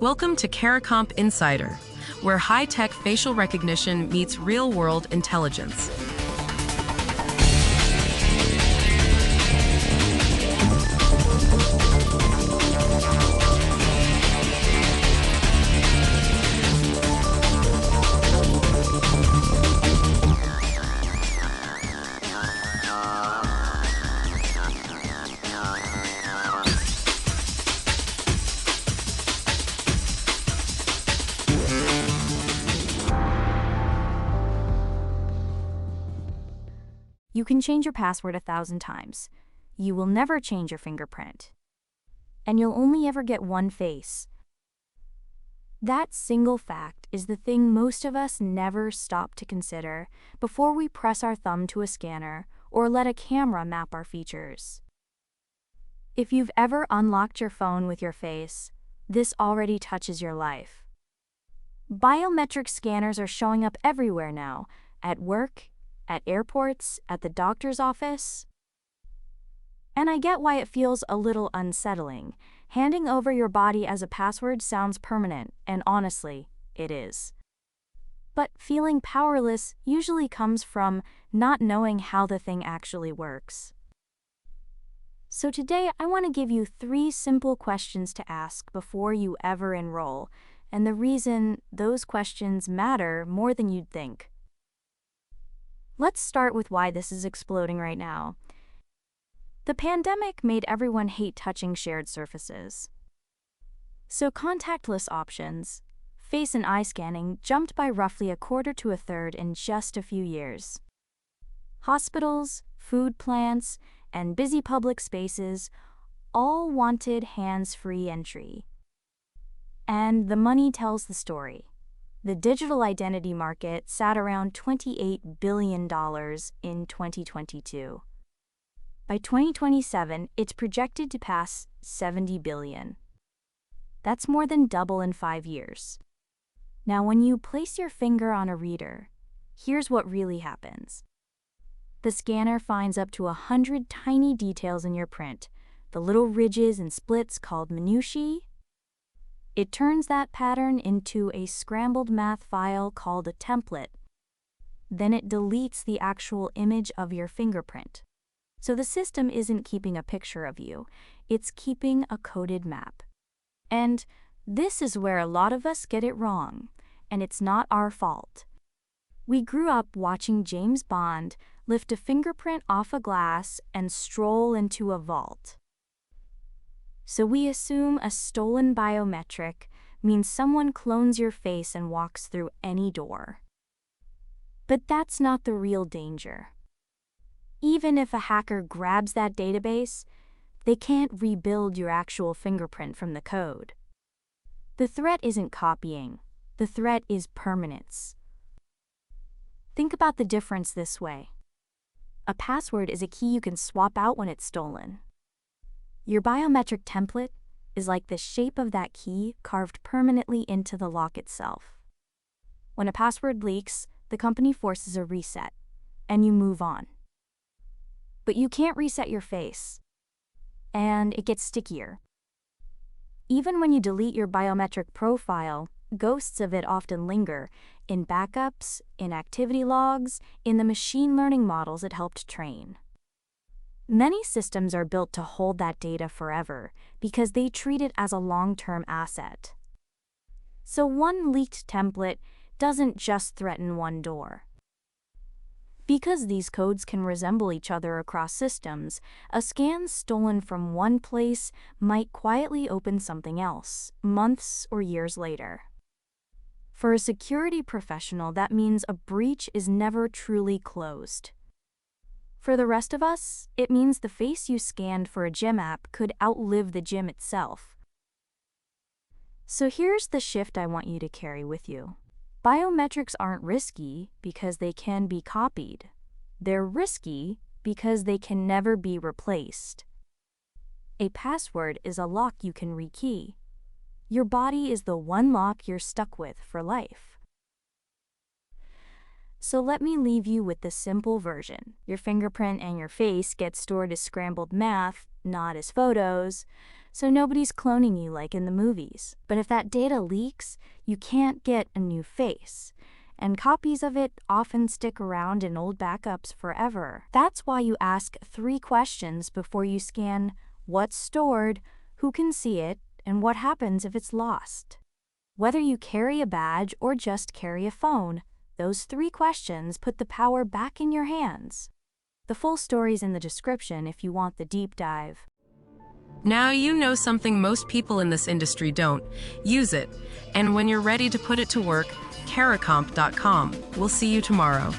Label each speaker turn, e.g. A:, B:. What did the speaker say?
A: Welcome to CARICOMP Insider, where high-tech facial recognition meets real-world intelligence.
B: You can change your password 1,000 times. You will never change your fingerprint. And you'll only ever get one face. That single fact is the thing most of us never stop to consider before we press our thumb to a scanner or let a camera map our features. If you've ever unlocked your phone with your face, this already touches your life. Biometric scanners are showing up everywhere now, at work, at airports, at the doctor's office. And I get why it feels a little unsettling. Handing over your body as a password sounds permanent, and honestly, it is. But feeling powerless usually comes from not knowing how the thing actually works. So today, I want to give you 3 simple questions to ask before you ever enroll, and the reason those questions matter more than you'd think. Let's start with why this is exploding right now. The pandemic made everyone hate touching shared surfaces. So contactless options, face and eye scanning, jumped by roughly a quarter to a third in just a few years. Hospitals, food plants, and busy public spaces all wanted hands-free entry. And the money tells the story. The digital identity market sat around $28 billion in 2022. By 2027, it's projected to pass $70 billion. That's more than double in 5 years. Now, when you place your finger on a reader, here's what really happens. The scanner finds up to 100 tiny details in your print, the little ridges and splits called minutiae. It turns that pattern into a scrambled math file called a template. Then it deletes the actual image of your fingerprint. So the system isn't keeping a picture of you, it's keeping a coded map. And this is where a lot of us get it wrong, and it's not our fault. We grew up watching James Bond lift a fingerprint off a glass and stroll into a vault. So we assume a stolen biometric means someone clones your face and walks through any door. But that's not the real danger. Even if a hacker grabs that database, they can't rebuild your actual fingerprint from the code. The threat isn't copying, the threat is permanence. Think about the difference this way. A password is a key you can swap out when it's stolen. Your biometric template is like the shape of that key carved permanently into the lock itself. When a password leaks, the company forces a reset, and you move on. But you can't reset your face, and it gets stickier. Even when you delete your biometric profile, ghosts of it often linger in backups, in activity logs, in the machine learning models it helped train. Many systems are built to hold that data forever because they treat it as a long-term asset. So one leaked template doesn't just threaten one door. Because these codes can resemble each other across systems, a scan stolen from one place might quietly open something else, months or years later. For a security professional, that means a breach is never truly closed. For the rest of us, it means the face you scanned for a gym app could outlive the gym itself. So here's the shift I want you to carry with you. Biometrics aren't risky because they can be copied. They're risky because they can never be replaced. A password is a lock you can rekey. Your body is the one lock you're stuck with for life. So let me leave you with the simple version. Your fingerprint and your face get stored as scrambled math, not as photos. so nobody's cloning you like in the movies. But if that data leaks, you can't get a new face, and copies of it often stick around in old backups forever. That's why you ask 3 questions before you scan: what's stored, who can see it, and what happens if it's lost. Whether you carry a badge or just carry a phone, those 3 questions put the power back in your hands. The full story's in the description if you want the deep dive.
A: Now you know something most people in this industry don't. Use it. And when you're ready to put it to work, caracomp.com. We'll see you tomorrow.